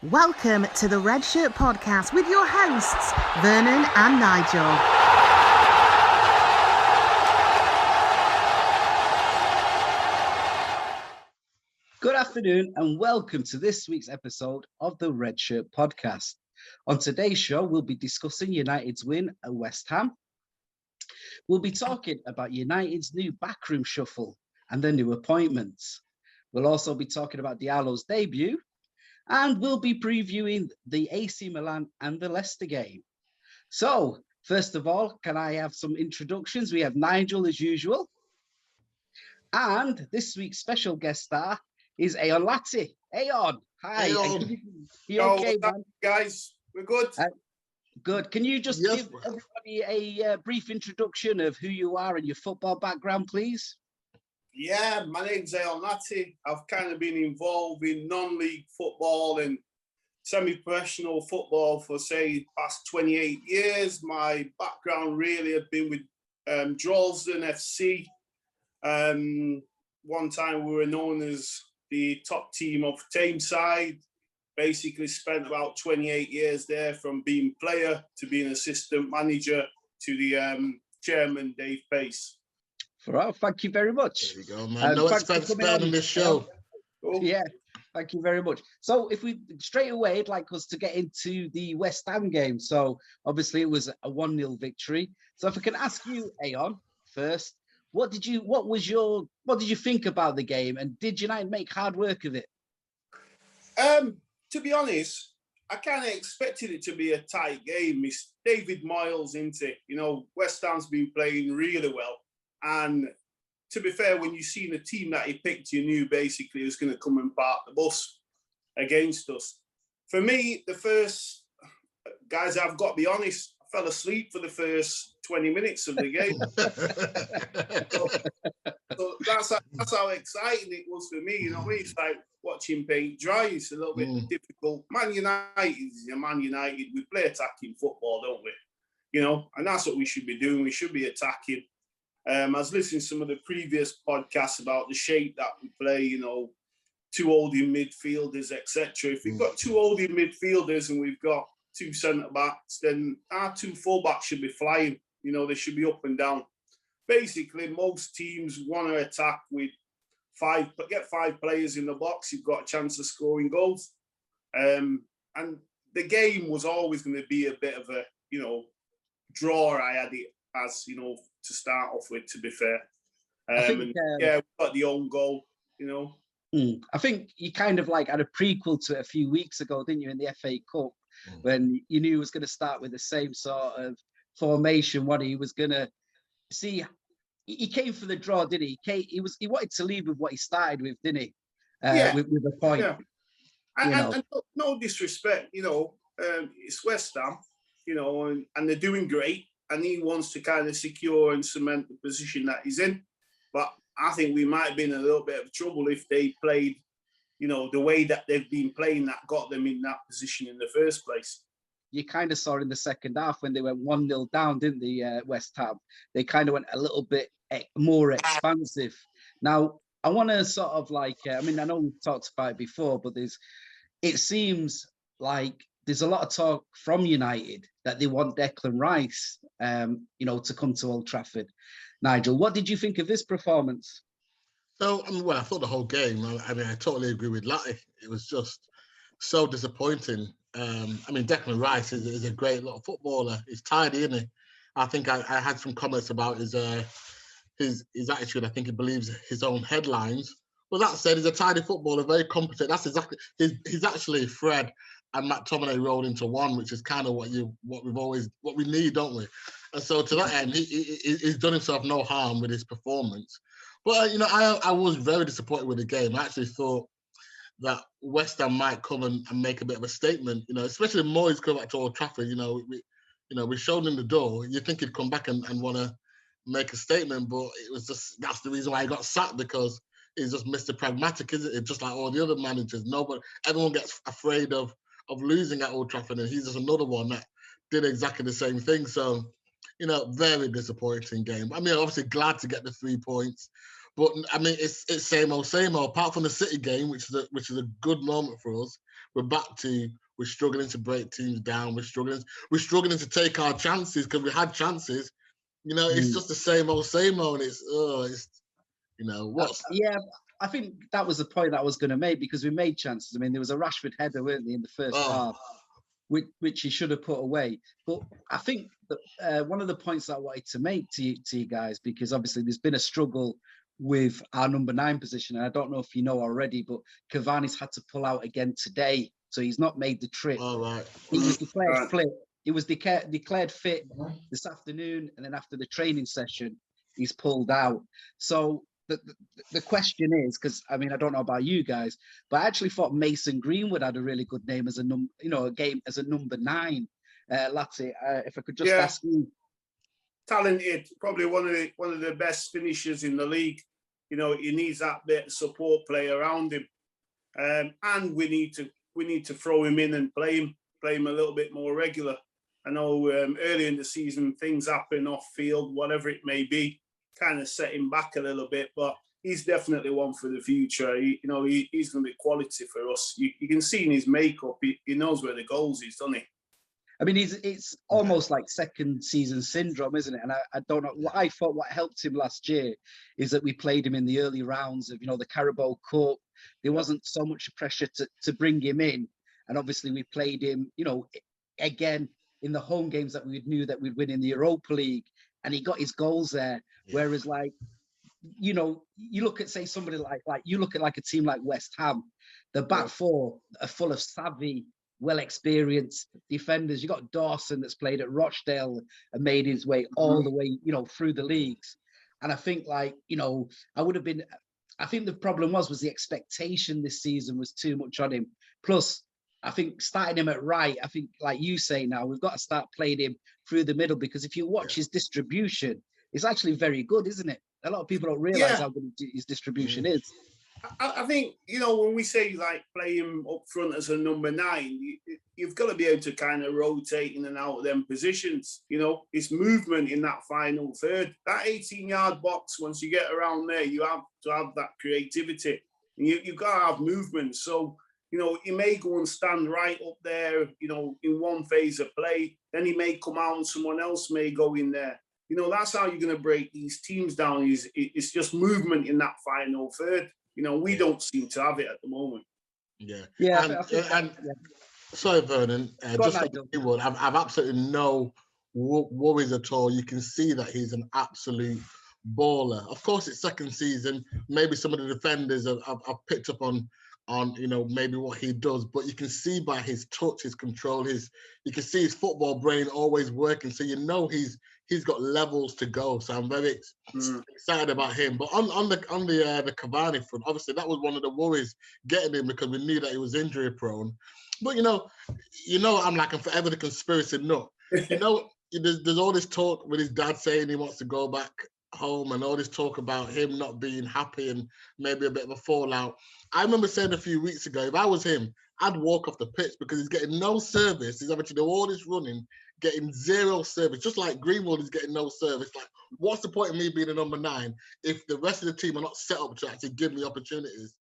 Welcome to the Red Shirt Podcast with your hosts, Vernon and Nigel. Good afternoon and welcome to this week's episode of the Red Shirt Podcast. On today's show, we'll be discussing United's win at West Ham. We'll be talking about United's new backroom shuffle and the new appointments. We'll also be talking about Diallo's debut, and we'll be previewing the AC Milan and the Leicester game. So, first of all, can I have some introductions? We have Nigel as usual. And this week's special guest star is Aon Latti. Aon, hi. Aon. You okay, man? Guys, we're good. Good. Can you just give everybody a brief introduction of who you are and your football background, please? Yeah, my name's Aon Latti. I've kind of been involved in non-league football and semi-professional football for, say, past 28 years. My background really had been with Droylsden FC. One time we were known as the top team of Tameside. Basically spent about 28 years there, from being player to being assistant manager to the chairman, Dave Pace. Well, thank you very much. There you go, man. No expense spared on this show. Cool. Yeah, thank you very much. So if we straight away, I'd like us to get into the West Ham game. So obviously it was a 1-0 victory. So if I can ask you, Aon, first, what did you think about the game, and did United make hard work of it? To be honest, I kind of expected it to be a tight game. It's David Moyes, isn't it? You know, West Ham's been playing really well. And to be fair, when you seen the team that he picked, you knew basically he was going to come and park the bus against us. For me, the first, guys, I've got to be honest, I fell asleep for the first 20 minutes of the game. so that's how exciting it was for me. You know what I mean? It's like watching paint dry. It's a little bit difficult. Man United is Man United. We play attacking football, don't we? You know, and that's what we should be doing. We should be attacking. I was listening to some of the previous podcasts about the shape that we play, you know, two holding midfielders, etc. If we've got two holding midfielders and we've got two centre-backs, then our two full-backs should be flying. You know, they should be up and down. Basically, most teams want to attack with get five players in the box. You've got a chance of scoring goals. And the game was always going to be a bit of a, you know, draw. I had it as, you know, to start off with, to be fair. We got the own goal, you know. I think you kind of like had a prequel to it a few weeks ago, didn't you, in the FA Cup, when you knew he was going to start with the same sort of formation, what he was going to see. He came for the draw, didn't he? He wanted to leave with what he started with, didn't he? With a point. Yeah. And no disrespect, you know, it's West Ham, you know, and they're doing great. And he wants to kind of secure and cement the position that he's in. But I think we might have been in a little bit of trouble if they played, you know, the way that they've been playing that got them in that position in the first place. You kind of saw in the second half when they went 1-0 down, didn't they, West Ham? They kind of went a little bit more expansive. Now, I want to sort of like, I know we've talked about it before, but it seems like there's a lot of talk from United that they want Declan Rice, you know, to come to Old Trafford. Nigel, what did you think of this performance? So, I thought the whole game, I totally agree with Latti. It was just so disappointing. Declan Rice is a great little footballer. He's tidy, isn't he? I think I had some comments about his attitude. I think he believes his own headlines. Well, that said, he's a tidy footballer, very competent. That's exactly, he's actually Fred and McTominay rolled into one, which is kind of what we need, don't we? And so to that end, he's done himself no harm with his performance. But you know, I was very disappointed with the game. I actually thought that West Ham might come and make a bit of a statement. You know, especially Moyes coming back to Old Trafford. You know, we showed him the door. You think he'd come back and want to make a statement, but it was just that's the reason why he got sacked, because he's just Mr. Pragmatic, isn't it? Just like all the other managers. Everyone gets afraid of losing at Old Trafford, and he's just another one that did exactly the same thing. So, you know, very disappointing game. Obviously glad to get the 3 points, But I mean, it's same old, same old. Apart from the City game, which is a good moment for us, we're struggling to break teams down. We're struggling to take our chances because we had chances. It's just the same old, same old. Yeah, I think that was the point that I was going to make, because we made chances. I mean, there was a Rashford header, weren't there, in the first half, which he should have put away. But I think that one of the points that I wanted to make to you guys, because obviously there's been a struggle with our number 9 position, and I don't know if you know already, but Cavani's had to pull out again today, so he's not made the trip. All right. He was declared fit. He was declared fit this afternoon, and then after the training session, he's pulled out. So the question is, because I mean, I don't know about you guys, but I actually thought Mason Greenwood had a really good name as a game as a number 9. Latte, if I could just ask you. Talented, probably one of the best finishers in the league. He needs that bit of support play around him, and we need to throw him in and play him a little bit more regular. I know early in the season things happen off field, whatever it may be, kind of set him back a little bit, but he's definitely one for the future. He's going to be quality for us. You can see in his makeup, he knows where the goals is, doesn't he? I mean, it's almost like second season syndrome, isn't it? And I don't know. I thought what helped him last year is that we played him in the early rounds of, the Carabao Cup. There wasn't so much pressure to bring him in. And obviously we played him, again, in the home games that we knew that we'd win in the Europa League, and he got his goals there. Yeah. Whereas, you look at, say, somebody like you look at like a team like West Ham, the back four are full of savvy, well-experienced defenders. You got Dawson that's played at Rochdale and made his way all the way, through the leagues. And I think I think the problem was the expectation this season was too much on him. Plus, I think starting him at right, I think, like you say now, we've got to start playing him through the middle, because if you watch his distribution, it's actually very good, isn't it? A lot of people don't realise how good his distribution is. I think, when we say play him up front as a number 9, you've got to be able to kind of rotate in and out of them positions. It's movement in that final third. That 18-yard box, once you get around there, you have to have that creativity. And you've got to have movement. So, he may go and stand right up there, in one phase of play. Then he may come out and someone else may go in there. That's how you're going to break these teams down. It's just movement in that final third. We don't seem to have it at the moment. Yeah. Sorry, Vernon. Just like Greenwood, I've absolutely no worries at all. You can see that he's an absolute baller. Of course, it's second season. Maybe some of the defenders have picked up on maybe what he does, but you can see by his touch, his control, you can see his football brain always working. So he's got levels to go. So I'm very excited about him. But on the Cavani front, obviously that was one of the worries getting him, because we knew that he was injury prone. But I'm forever the conspiracy nut. There's all this talk with his dad saying he wants to go back home, and all this talk about him not being happy and maybe a bit of a fallout. I remember saying a few weeks ago, if I was him, I'd walk off the pitch, because he's getting no service. He's having to do all this running, getting zero service, just like Greenwood is getting no service. What's the point of me being a number 9 if the rest of the team are not set up to actually give me opportunities?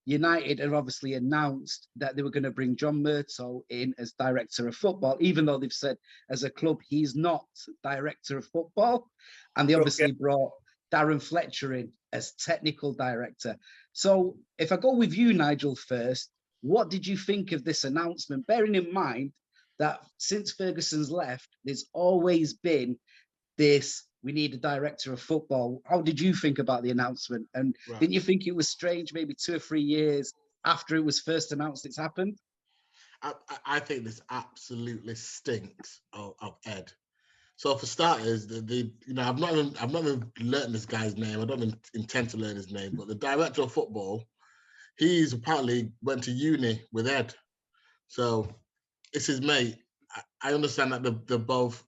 United have obviously announced that they were going to bring John Murtough in as director of football, even though they've said as a club he's not director of football. And they obviously brought Darren Fletcher in as technical director. So if I go with you, Nigel, first, what did you think of this announcement? Bearing in mind that since Ferguson's left, there's always been this, we need a director of football. How did you think about the announcement? And didn't you think it was strange, maybe 2 or 3 years after it was first announced it's happened? I think this absolutely stinks of Ed. So for starters, I've not even learned this guy's name. I don't even intend to learn his name, but the director of football, he's apparently went to uni with Ed. So it's his mate. I understand that they're both,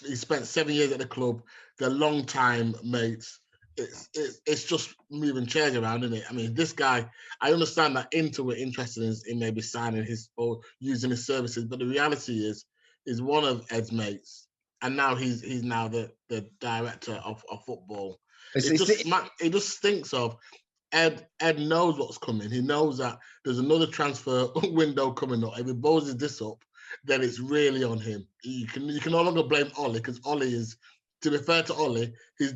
he spent 7 years at the club. They're long time mates. It's just moving chairs around, isn't it? I mean, this guy, I understand that Inter were interested in maybe signing his or using his services, but the reality is is one of Ed's mates, and now he's now the director of football. It just stinks of Ed knows what's coming. He knows that there's another transfer window coming up. If he bowls this up, then it's really on him. You can no longer blame Ollie, because Ollie is, to be fair to Ollie, he's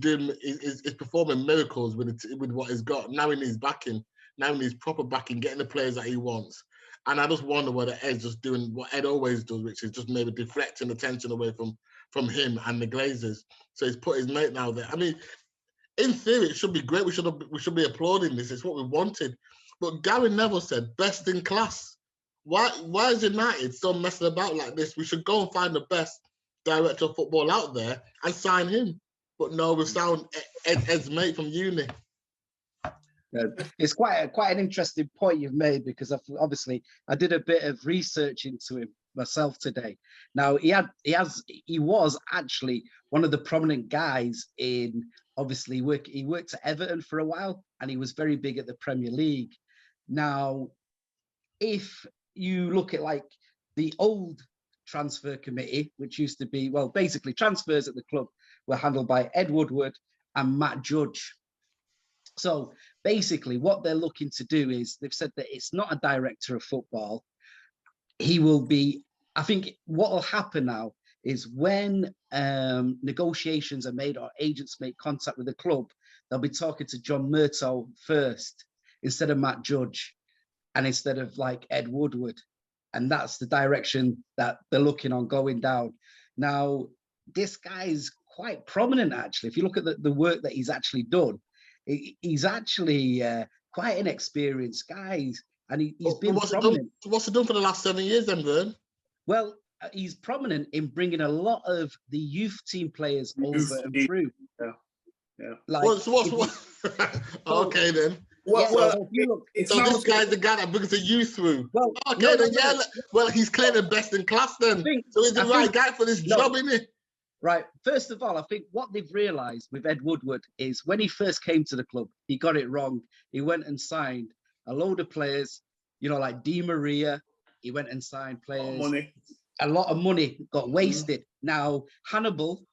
performing miracles with what he's got. Now he needs backing. Now he needs proper backing, getting the players that he wants. And I just wonder whether Ed's just doing what Ed always does, which is just maybe deflecting attention away from him and the Glazers. So he's put his mate now there. I mean, in theory, it should be great. We should be applauding this. It's what we wanted. But Gary Neville said, best in class. Why is United so messing about like this? We should go and find the best director of football out there and sign him. But no, we found Ed's mate from uni. It's quite an interesting point you've made, because obviously I did a bit of research into him myself today. Now he was actually one of the prominent guys in, obviously he worked at Everton for a while, and he was very big at the Premier League. Now, if you look at like the old transfer committee, which used to be, well, basically transfers at the club were handled by Ed Woodward and Matt Judge. So basically what they're looking to do is, they've said that it's not a director of football. He will be, I think what will happen now is when negotiations are made or agents make contact with the club, they'll be talking to John Murtough first instead of Matt Judge, and instead of like Ed Woodward. And that's the direction that they're looking on going down. Now, this guy's quite prominent, actually. If you look at the work that he's actually done, he's actually quite an experienced guy, and he's been prominent. What's he done for the last 7 years then, Vern? Well, he's prominent in bringing a lot of the youth team players over and through. Yeah. Like, okay then. This guy's the guy that brings the youth through. Well, Well, he's clearly best in class then. So he's the right guy for this job, isn't he? Right. First of all, I think what they've realised with Ed Woodward is when he first came to the club, he got it wrong. He went and signed a load of players, like Di Maria. He went and signed players. A lot of money got wasted. Now, Hannibal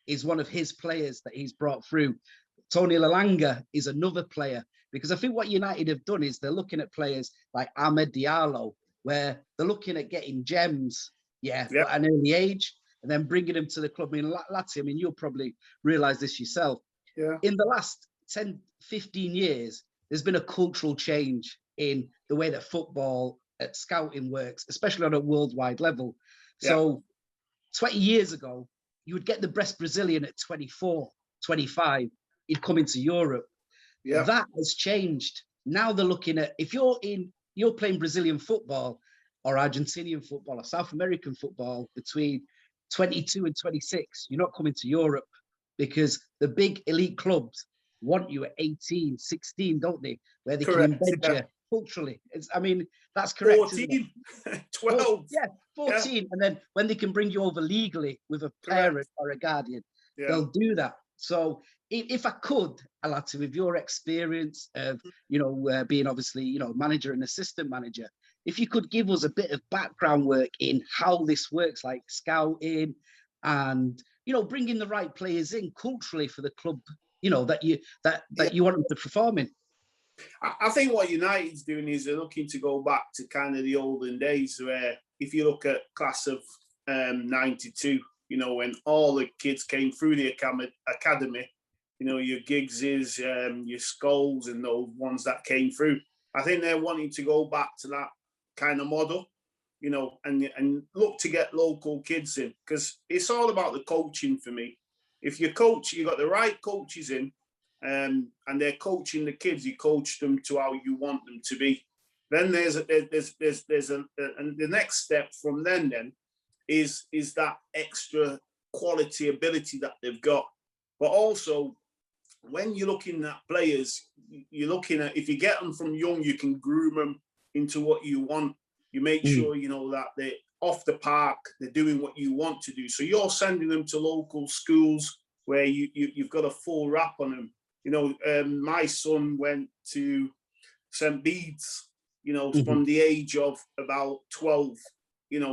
is one of his players that he's brought through. Tony Lalanga is another player, because I think what United have done is they're looking at players like Amad Diallo, where they're looking at getting gems, at an early age, and then bringing them to the club. I mean, Lati, you'll probably realise this yourself. Yeah. In the last 10, 15 years, there's been a cultural change in the way that football at scouting works, especially on a worldwide level. Yeah. So 20 years ago, you would get the best Brazilian at 24, 25. He'd come into Europe. Yeah. That has changed. Now they're looking at, if you're playing Brazilian football or Argentinian football or South American football between 22 and 26, you're not coming to Europe, because the big elite clubs want you at 18, 16, don't they? Where they can embed you culturally. That's correct. 14, 12. 14. Yeah. And then when they can bring you over legally with a parent or a guardian, they'll do that. So if I could, Alati, with your experience of, being obviously, manager and assistant manager, if you could give us a bit of background work in how this works, like scouting and, bringing the right players in culturally for the club, that you want them to perform in. I think what United's doing is they're looking to go back to kind of the olden days, where if you look at class of 92, when all the kids came through the academy, your Giggses, your Scholes and those ones that came through. I think they're wanting to go back to that kind of model, and look to get local kids in, because it's all about the coaching for me. If you coach, you got the right coaches in, and they're coaching the kids, you coach them to how you want them to be. Then there's and the next step from then is that extra quality ability that they've got. But also, when you're looking at players, you're looking at, if you get them from young, you can groom them into what you want. You make sure, that they're off the park, they're doing what you want to do. So you're sending them to local schools where you've got a full wrap on them. My son went to St. Bede's, from the age of about 12,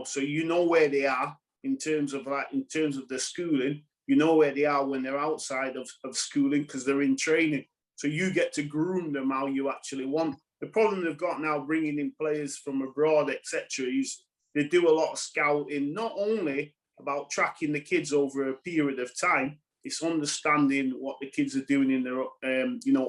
so where they are, in terms of the schooling. You know where they are when they're outside of schooling because they're in training. So you get to groom them how you actually want. The problem they've got now bringing in players from abroad, etc., is they do a lot of scouting, not only about tracking the kids over a period of time, it's understanding what the kids are doing in their,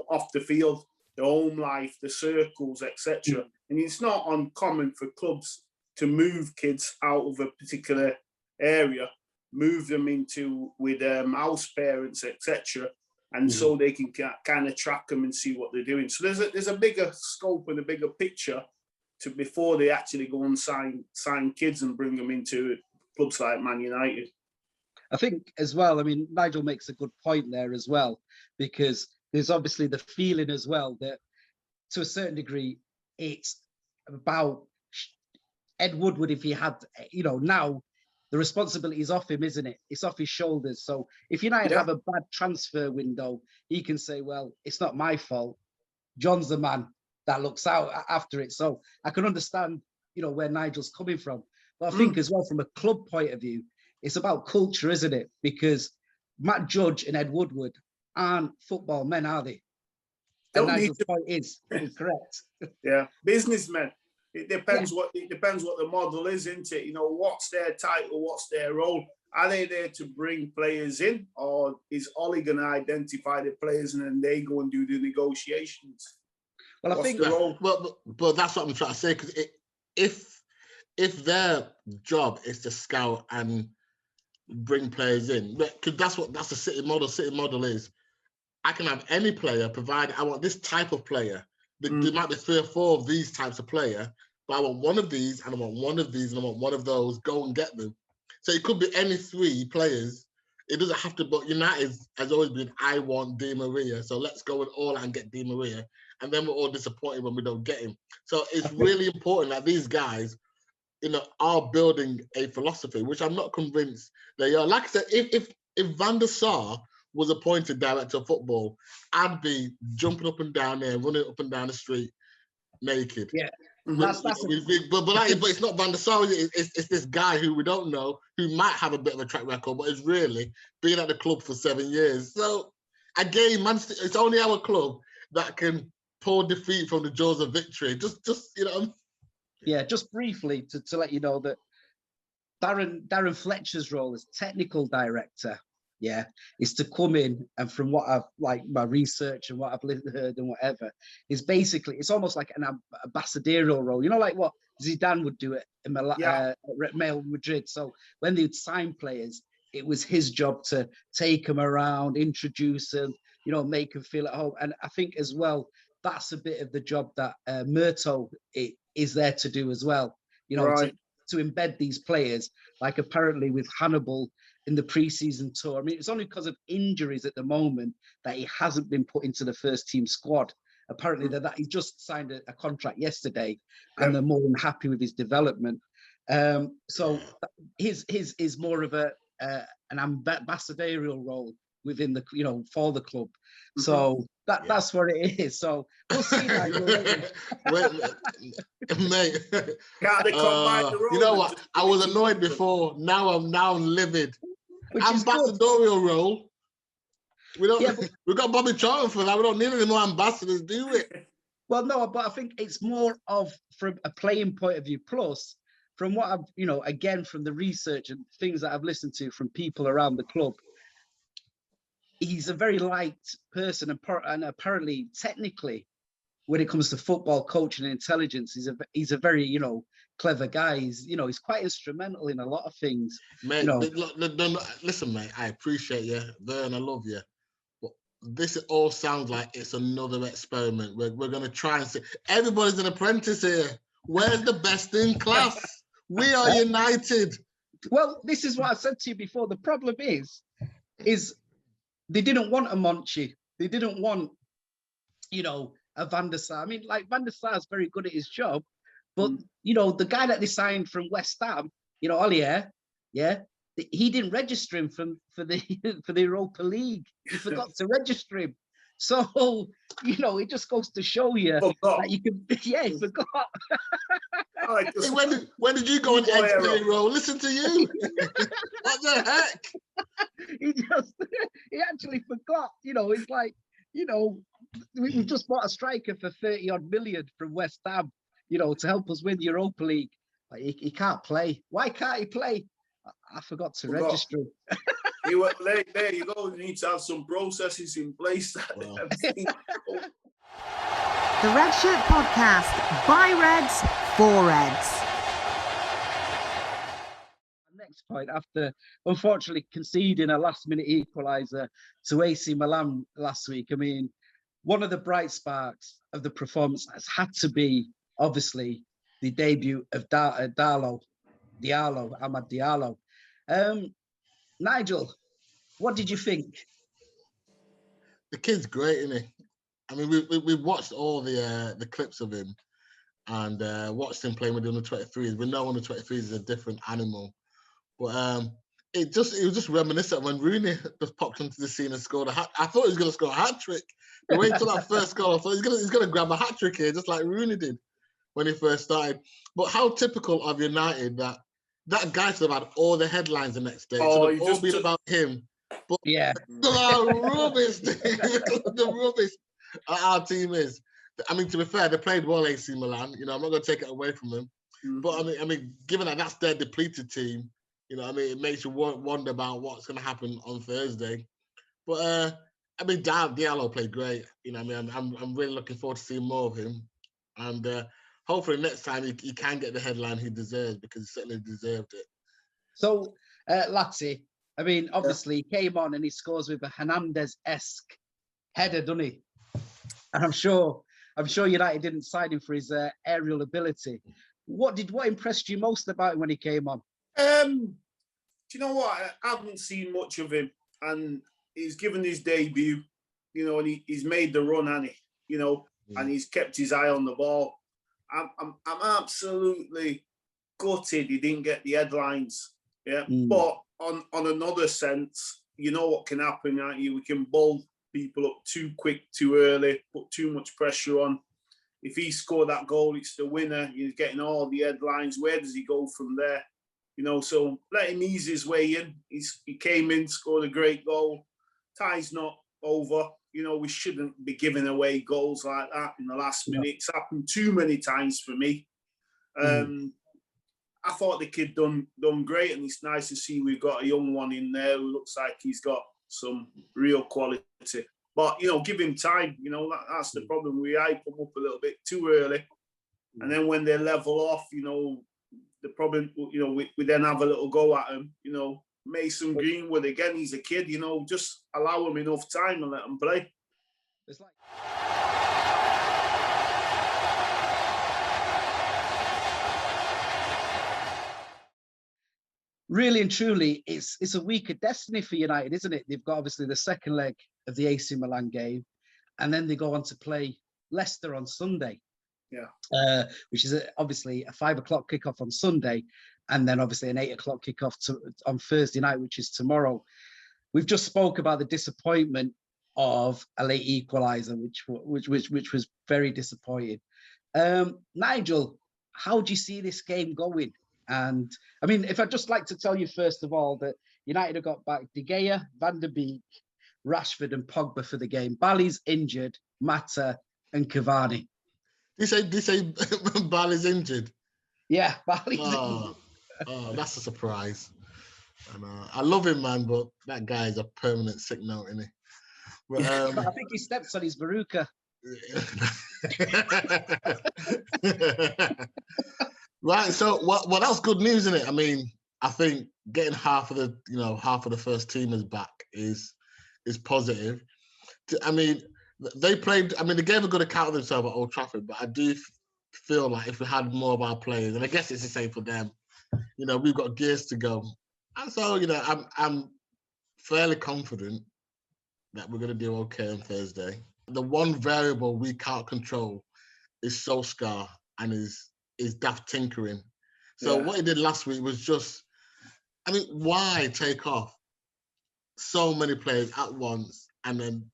off the field, their home life, the circles, etc. And it's not uncommon for clubs to move kids out of a particular area, move them into with house parents, etc. And so they can kind of track them and see what they're doing. So there's a bigger scope and a bigger picture to before they actually go and sign kids and bring them into clubs like Man United. I think as well, I mean, Nigel makes a good point there as well, because there's obviously the feeling as well that to a certain degree, it's about Ed Woodward, if he had, now the responsibility is off him, isn't it? It's off his shoulders. So if United have a bad transfer window, he can say, well, it's not my fault. John's the man that looks out after it. So I can understand, where Nigel's coming from. But I think as well, from a club point of view, it's about culture, isn't it? Because Matt Judge and Ed Woodward aren't football men, are they? And Nigel's point is correct. Yeah, businessmen. It depends what the model is, isn't it? What's their title? What's their role? Are they there to bring players in, or is Ollie going to identify the players and then they go and do the negotiations? Well, I think but that's what I'm trying to say. Because if their job is to scout and bring players in, because that's the City model. City model is, I can have any player provided I want this type of player. There might be 3 or 4 of these types of player, but I want one of these, and I want one of these, and I want one of those. Go and get them. So it could be any 3 players. It doesn't have to. But United has always been, I want Di Maria, so let's go and all out and get Di Maria, and then we're all disappointed when we don't get him. So it's really important that these guys, are building a philosophy, which I'm not convinced they are. Like I said, if Van der Sar was appointed director of football, I'd be jumping up and down there, running up and down the street naked. Yeah, but it's not Van der Sar. It's this guy who we don't know, who might have a bit of a track record, but is really been at the club for 7 years. So again, it's only our club that can pour defeat from the jaws of victory. Just Yeah, just briefly to let you know that Darren Fletcher's role as technical director, is to come in, and from what I've my research and what I've heard and whatever, is basically, it's almost like an ambassadorial role. Like what Zidane would do at Real Madrid. So when they'd sign players, it was his job to take them around, introduce them, make them feel at home. And I think as well, that's a bit of the job that Murto is there to do as well. To embed these players, like apparently with Hannibal in the pre-season tour. I mean, it's only because of injuries at the moment that he hasn't been put into the first team squad. Apparently that he just signed a contract yesterday, and they're more than happy with his development. So his is more of an ambassadorial role within the for the club. So that's what it is. So we'll see that. Mate, you know what? I was annoyed before. Now I'm livid. Ambassadorial role. We got Bobby Charlton for that. We don't need any more ambassadors, do we? Well, no, but I think it's more of from a playing point of view. Plus, from what I've, again, from the research and things that I've listened to from people around the club, he's a very liked person, and apparently, technically, when it comes to football coaching and intelligence, he's a very clever guy. He's quite instrumental in a lot of things. Mate, listen, mate, I appreciate you, Vern, I love you, but this all sounds like it's another experiment. We're going to try and see. Everybody's an apprentice here. Where's the best in class? We are United. Well, this is what I said to you before. The problem is they didn't want a Monchi. They didn't want, a Van der Sar. I mean, like, Van der Sar's very good at his job, but, the guy that they signed from West Ham, Ollier, he didn't register him for the Europa League. He forgot to register him. So, it just goes to show you that you can, he forgot. Just, hey, when did you go on Ed's payroll? Listen to you. What the heck? He actually forgot. It's like, we've just bought a striker for 30 odd million from West Ham, to help us win the Europa League. Like, he can't play. Why can't he play? I forgot to register him. There you go. You need to have some processes in place. The Red Shirt Podcast, by Reds, for Reds. Next point, after unfortunately conceding a last-minute equaliser to AC Milan last week, I mean, one of the bright sparks of the performance has had to be, obviously, the debut of Amad Diallo. Nigel, what did you think? The kid's great, isn't he? I mean, we watched all the clips of him and watched him playing with the under-23s. We know under-23s is a different animal. But it was just reminiscent when Rooney just popped into the scene and scored a hat. I thought he was going to score a hat-trick. The way until that first goal, I thought he's going to grab a hat-trick here, just like Rooney did when he first started. But how typical of United that guy should have had all the headlines the next day. It should have all been about him. But yeah, rubbish, the rubbish our team is. I mean, to be fair, they played well, AC Milan. I'm not going to take it away from them. Mm-hmm. But I mean, given that that's their depleted team, it makes you wonder about what's going to happen on Thursday. But I mean, Diallo played great. I'm really looking forward to seeing more of him, and hopefully next time he can get the headline he deserves, because he certainly deserved it. So, Latsy, I mean, obviously he came on and he scores with a Hernandez-esque header, doesn't he? And I'm sure United didn't sign him for his aerial ability. What impressed you most about him when he came on? Do you know what? I haven't seen much of him, and he's given his debut, and he's made the run, hasn't he? And he's kept his eye on the ball. I'm absolutely gutted he didn't get the headlines. Yeah, but on another sense, what can happen? We can bull people up too quick, too early, put too much pressure on. If he scored that goal, it's the winner. He's getting all the headlines. Where does he go from there? So let him ease his way in. He came in, scored a great goal. Tie's not over. We shouldn't be giving away goals like that in the last minute. It's happened too many times for me. I thought the kid done great, and it's nice to see we've got a young one in there who looks like he's got some real quality. But, give him time. That's the problem. We hype them up a little bit too early. And then when they level off, the problem, we then have a little go at him. Mason Greenwood, again, he's a kid, just allow him enough time and let him play. It's like... Really and truly, it's a week of destiny for United, isn't it? They've got obviously the second leg of the AC Milan game, and then they go on to play Leicester on Sunday. Yeah, which is obviously a 5 o'clock kickoff on Sunday, and then obviously an 8 o'clock kickoff on Thursday night, which is tomorrow. We've just spoke about the disappointment of a late equaliser, which was very disappointing. Nigel, how do you see this game going? And I mean, if I'd just like to tell you first of all that United have got back De Gea, Van der Beek, Rashford, and Pogba for the game. Bali's injured, Mata and Cavani. Did you say Bali's injured? Yeah, Bali's injured. Oh, that's a surprise. And I love him, man, but that guy is a permanent sick note, isn't he? But, I think he steps on his Veruca. Right, so well, that's good news, isn't it? I mean, I think getting half of the first teamers back is positive. I mean, they gave a good account of themselves at Old Trafford, but I do feel like if we had more of our players, and I guess it's the same for them, we've got gears to go. And so, I'm fairly confident that we're going to do okay on Thursday. The one variable we can't control is Solskjaer and his daft tinkering. So what he did last week was just, why take off so many players at once and then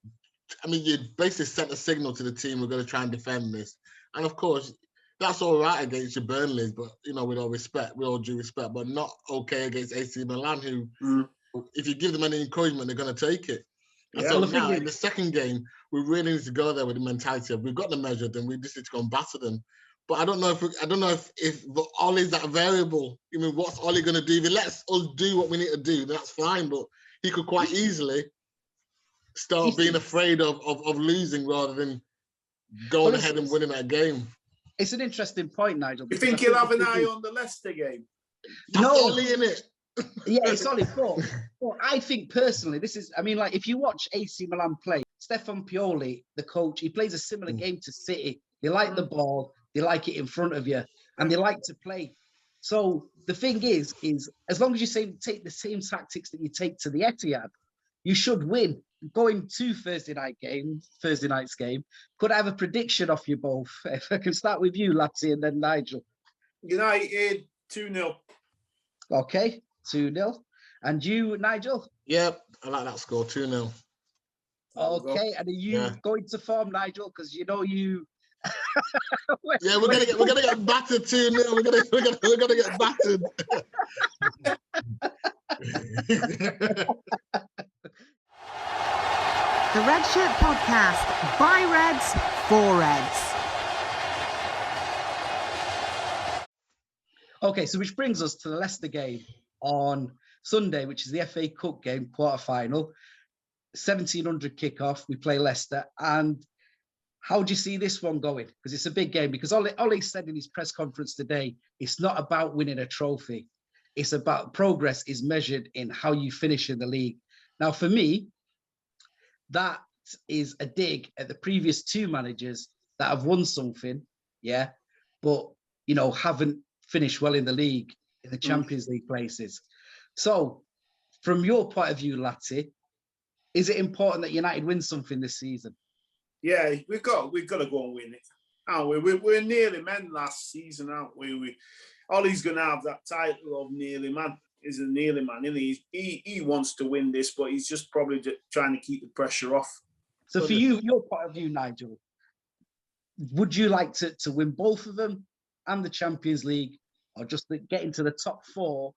I mean, you basically sent a signal to the team, we're going to try and defend this. And of course, that's all right against your Burnleys, but, with all due respect, but not okay against AC Milan, who, if you give them any encouragement, they're going to take it. And so now, in the second game, we really need to go there with the mentality of we've got them measured and we just need to go and batter them. But I don't know if Ollie's that variable. What's Ollie going to do? If he lets us do what we need to do, that's fine. But he could quite easily start being afraid of losing rather than going ahead and winning that game. It's an interesting point, Nigel. You think he'll have an eye on the Leicester game? That's Ollie, innit? Yeah, it's Ollie. But I think personally, if you watch AC Milan play, Stefan Pioli, the coach, he plays a similar game to City. They like the ball, they like it in front of you, and they like to play. So the thing is as long as you take the same tactics that you take to the Etihad, you should win. Going to Thursday night's game, could I have a prediction off you both? If I can start with you, Latsy, and then Nigel. United 2-0. Okay, 2-0. And you, Nigel? Yep, I like that score, 2-0. Okay, and are you going to form, Nigel? Because you. Yeah, we're gonna get battered 2-0. We're gonna get battered. The Red Shirt Podcast, by Reds, for Reds. Okay, so which brings us to the Leicester game on Sunday, which is the FA Cup game, quarter-final. 1700 kickoff, we play Leicester. And how do you see this one going? Because it's a big game. Because Ollie said in his press conference today, it's not about winning a trophy. It's about progress is measured in how you finish in the league. Now, for me, that is a dig at the previous two managers that have won something, but, haven't finished well in the league, in the Champions League places. So, from your point of view, Latsy, is it important that United win something this season? Yeah, we've got to go and win it, aren't we? We're nearly men last season, aren't we? Ollie's going to have that title of nearly man. He's a nearly man, isn't he? He wants to win this, but he's just probably trying to keep the pressure off. So for you, your point of view, Nigel, would you like to win both of them and the Champions League, or just get into the top four,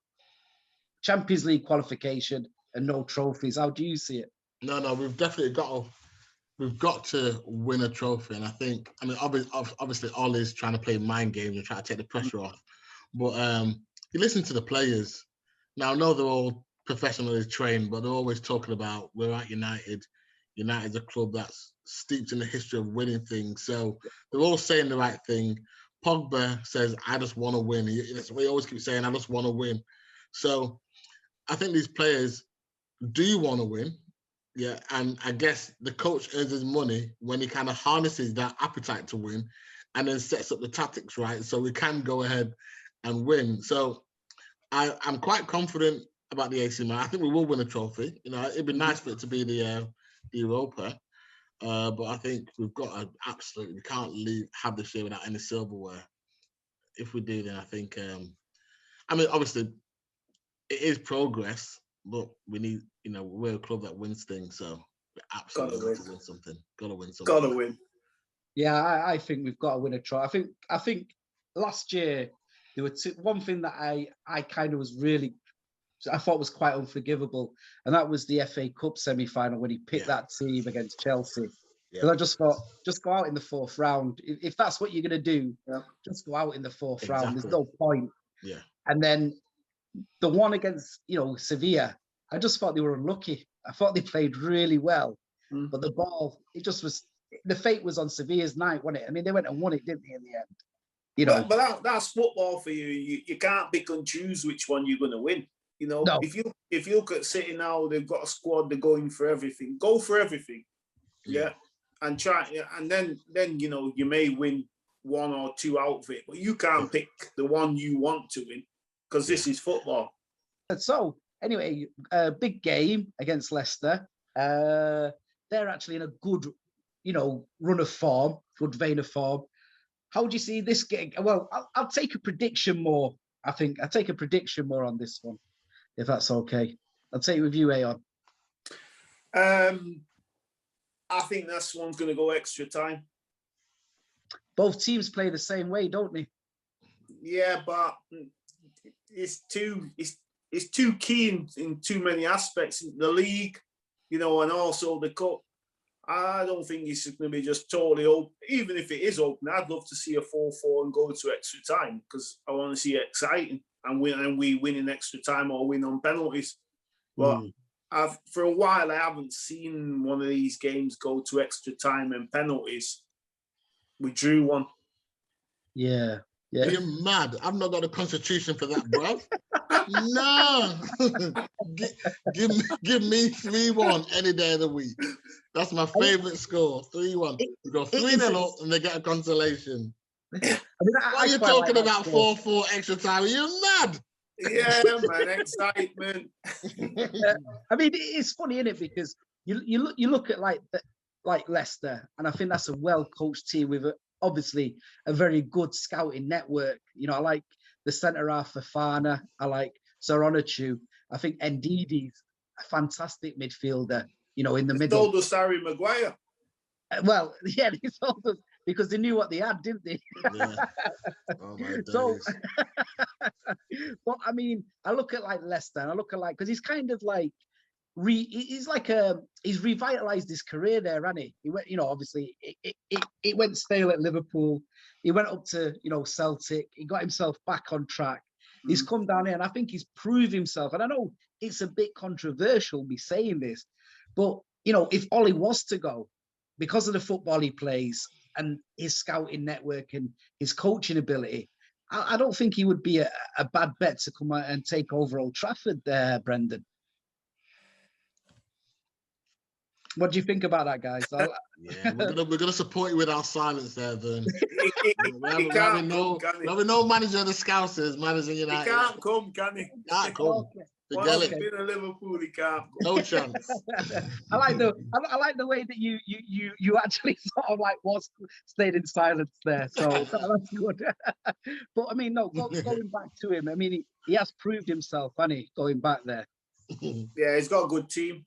Champions League qualification and no trophies? How do you see it? No, we've definitely got to win a trophy. And I think, obviously Ollie's trying to play mind games and try to take the pressure off. But you listen to the players. Now, I know they're all professionally trained, but they're always talking about we're at United. United's a club that's steeped in the history of winning things. So they're all saying the right thing. Pogba says, I just want to win. He always keeps saying, I just want to win. So I think these players do want to win. Yeah, and I guess the coach earns his money when he kind of harnesses that appetite to win and then sets up the tactics right so we can go ahead and win. So I'm quite confident about the AC Milan. I think we will win a trophy. It'd be nice for it to be the Europa. But I think we've got to we can't have this year without any silverware. If we do, then I think, obviously it is progress, but we need, we're a club that wins things, so we absolutely got to win something. Got to win something. Got to win. Yeah, I think we've got to win a trophy. I think last year there were one thing that I kind of I thought was quite unforgivable, and that was the FA Cup semi-final when he picked that team against Chelsea. Because I just thought, just go out in the fourth round. If that's what you're going to do, just go out in the fourth round. There's no point. Yeah. And then the one against, Sevilla, I just thought they were unlucky. I thought they played really well. But the ball, the fate was on Sevilla's night, wasn't it? I mean, they went and won it, didn't they, in the end? But that's football for you. You can't pick and choose which one you're going to win. No. If you look at City now, they've got a squad, they're going for everything. Go for everything. Yeah. And try, and then you may win one or two out of it, but you can't pick the one you want to win because this is football. So anyway, big game against Leicester. They're actually in a good, run of form, good vein of form. How do you see this game? Well, I'll take a prediction more. I think I'll take a prediction more on this one, if that's okay. I'll take it with you, Aon. I think this one's going to go extra time. Both teams play the same way, don't they? Yeah, but it's too key in too many aspects. The league, and also the cup. I don't think it's going to be just totally open. Even if it is open, I'd love to see a 4-4 and go to extra time because I want to see it exciting and we win in extra time or win on penalties. But for a while, I haven't seen one of these games go to extra time and penalties. We drew one. Yeah. You're mad. I've not got a constitution for that, bro. No. give me 3-1 any day of the week. That's my favourite score. 3-1. We go 3-0 up and they get a consolation. Why are you talking about 4-4 extra time? Are you mad? Yeah, man, excitement. I mean, it's funny, isn't it? Because you look at like Leicester, and I think that's a well-coached team with obviously a very good scouting network. I like the centre half Fofana. I like Zoronichu. I think Ndidi's a fantastic midfielder. In the middle. Told us Harry Maguire. Well, yeah, they told us because they knew what they had, didn't they? Yeah. Oh my days. So, but I mean, I look at like Leicester, and I look at because he's kind of like he's revitalized his career there, hasn't he? He went, obviously it went stale at Liverpool. He went up to Celtic. He got himself back on track. He's come down here, and I think he's proved himself. And I know it's a bit controversial me saying this, but if Ollie was to go, because of the football he plays and his scouting network and his coaching ability, I don't think he would be a bad bet to come out and take over Old Trafford there, Brendan. What do you think about that, guys? Yeah, we're gonna support you with our silence there, Vern. We're having no manager of the Scousers, manager United. He can't come, can he? Can't come. Once he's been a Liverpool, he can't come. No chance. I like the way that you actually sort of stayed in silence there. So that's good. But I mean, no, going back to him. I mean, he has proved himself, hasn't he? Going back there. Yeah, he's got a good team.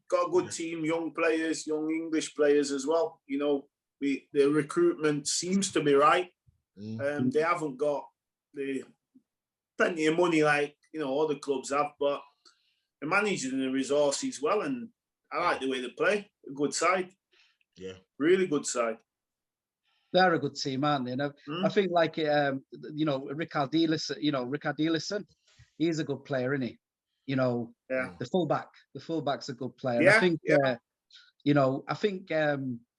Young players, young English players as well. The recruitment seems to be right. They haven't got the plenty of money like other clubs have, but they're managing the resources well, and I like the way they play. A good side. Yeah, really good side. They're a good team, aren't they? And I think Ricard Dillison, he's a good player, isn't he? The fullback's a good player. Yeah, I think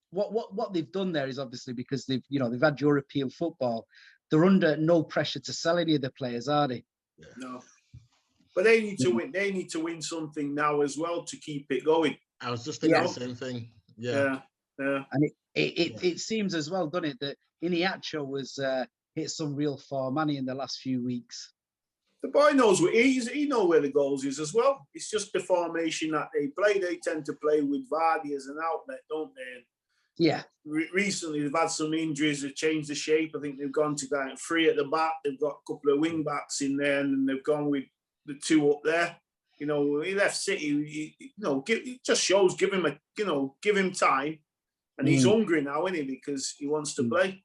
what they've done there is obviously because they've had European football. They're under no pressure to sell any of the players, are they? Yeah. No, but they need to win. They need to win something now as well to keep it going. I was just thinking the same thing. Yeah. And it seems as well, doesn't it, that Iniacho was hit some real form, hasn't he, in the last few weeks. The boy knows where he knows where the goals is as well. It's just the formation that they play. They tend to play with Vardy as an outlet, don't they? And yeah. Recently, they've had some injuries. They've changed the shape. I think they've gone to kind of 3 at the back. They've got a couple of wing backs in there, and they've gone with the 2 up there. He left City. It just shows. Give him time, and he's hungry now, isn't he? Because he wants to play.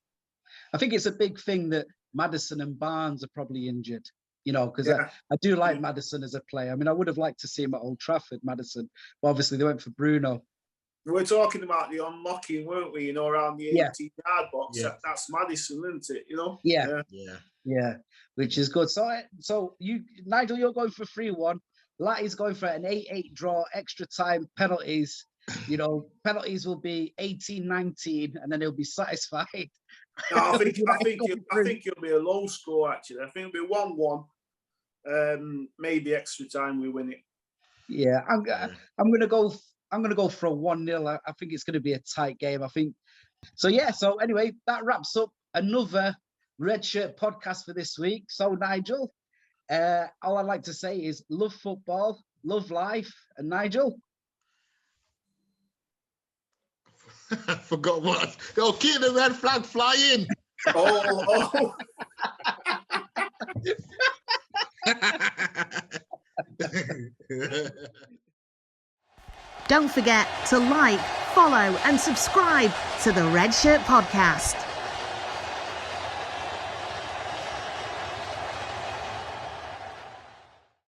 I think it's a big thing that Maddison and Barnes are probably injured. Because I do like Maddison as a player. I mean, I would have liked to see him at Old Trafford, Maddison, but obviously they went for Bruno. We were talking about the unlocking, weren't we? Around the 18-yard box. Yeah. That's Maddison, isn't it? Yeah. Which is good. So you, Nigel, you're going for 3-1. Latty's going for an 8-8 draw, extra time, penalties. Penalties will be 18-19, and then he'll be satisfied. No, I think it'll be a low score. Actually, I think it'll be 1-1. Maybe extra time we win it. Yeah, I'm gonna go for a 1-0. I think it's gonna be a tight game. I think so. Yeah. So anyway, that wraps up another Red Shirt podcast for this week. So Nigel, all I'd like to say is love football, love life, and Nigel. I forgot what. Go keep the red flag flying. Oh. Don't forget to like, follow and subscribe to the Red Shirt Podcast.